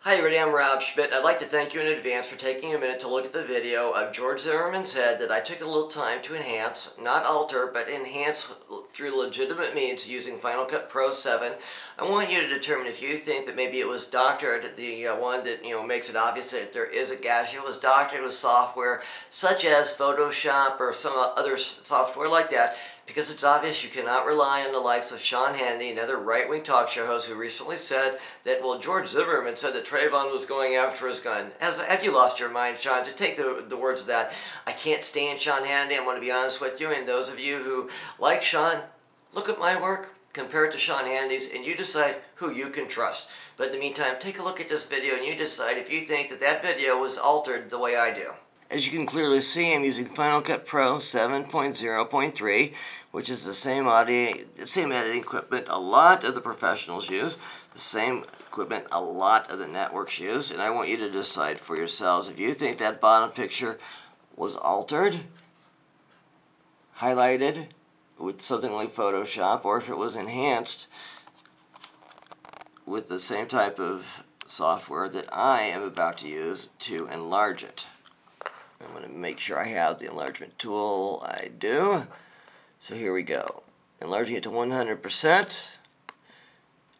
Hi everybody, I'm Rob Schmidt. I'd like to thank you in advance for taking a minute to look at the video of George Zimmerman's head that I took a little time to enhance, not alter, but enhance through legitimate means using Final Cut Pro 7. I want you to determine if you think that maybe it was doctored, the one that makes it obvious that there is a gash. It was doctored with software such as Photoshop or some other software like that, because it's obvious you cannot rely on the likes of Sean Hannity, another right-wing talk show host who recently said that, well, George Zimmerman said that Trayvon was going after his gun. Have you lost your mind, Sean? To take the words of that, I can't stand Sean Hannity. I'm going to be honest with you, and those of you who like Sean, look at my work, compare it to Sean Hannity's, and you decide who you can trust. But in the meantime, take a look at this video and you decide if you think that that video was altered the way I do. As you can clearly see, I'm using Final Cut Pro 7.0.3, which is the same editing equipment a lot of the professionals use, the same equipment a lot of the networks use, and I want you to decide for yourselves if you think that bottom picture was altered, highlighted with something like Photoshop, or if it was enhanced with the same type of software that I am about to use to enlarge it. I'm going to make sure I have the enlargement tool. I do. So here we go. Enlarging it to 100%,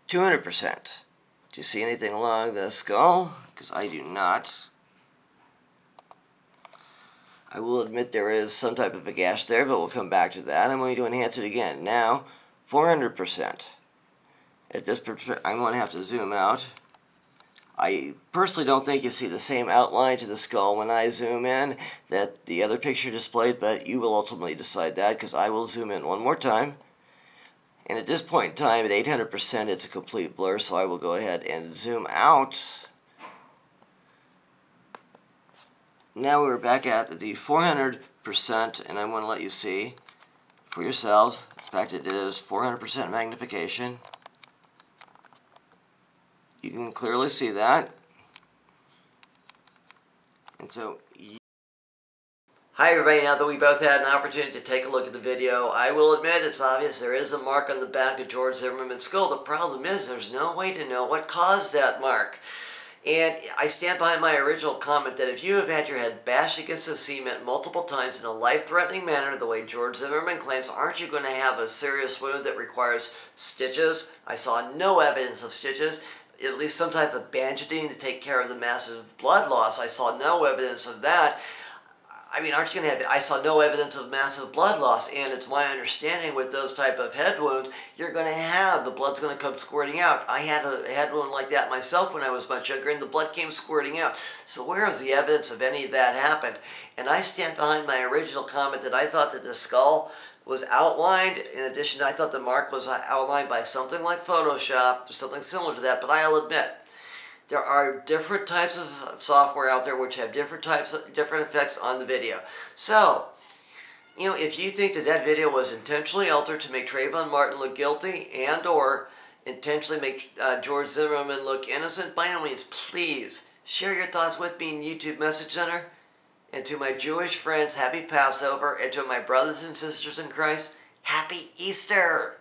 200%. Do you see anything along the skull? Because I do not. I will admit there is some type of a gash there, but we'll come back to that. I'm going to enhance it again. Now, 400%. At this perspective, I'm going to have to zoom out. I personally don't think you see the same outline to the skull when I zoom in that the other picture displayed, but you will ultimately decide that, because I will zoom in one more time. And at this point in time, at 800%, it's a complete blur, so I will go ahead and zoom out. Now we're back at the 400%, and I'm going to let you see for yourselves. In fact, it is 400% magnification. You can clearly see that. And so, hi everybody, now that we both had an opportunity to take a look at the video, I will admit it's obvious there is a mark on the back of George Zimmerman's skull. The problem is there's no way to know what caused that mark. And I stand by my original comment that if you have had your head bashed against the cement multiple times in a life-threatening manner, the way George Zimmerman claims, aren't you going to have a serious wound that requires stitches? I saw no evidence of stitches. At least some type of bandaging to take care of the massive blood loss. I saw no evidence of that. I mean, aren't you going to have... I saw no evidence of massive blood loss, and it's my understanding with those type of head wounds, you're going to have... the blood's going to come squirting out. I had a head wound like that myself when I was much younger, and the blood came squirting out. So where is the evidence of any of that happened? And I stand behind my original comment that I thought that the skull was outlined. In addition, I thought the mark was outlined by something like Photoshop, or something similar to that, but I'll admit, there are different types of software out there which have different effects on the video. So, if you think that that video was intentionally altered to make Trayvon Martin look guilty and or intentionally make George Zimmerman look innocent, by all means, please share your thoughts with me in YouTube Message Center. And to my Jewish friends, happy Passover, and to my brothers and sisters in Christ, happy Easter!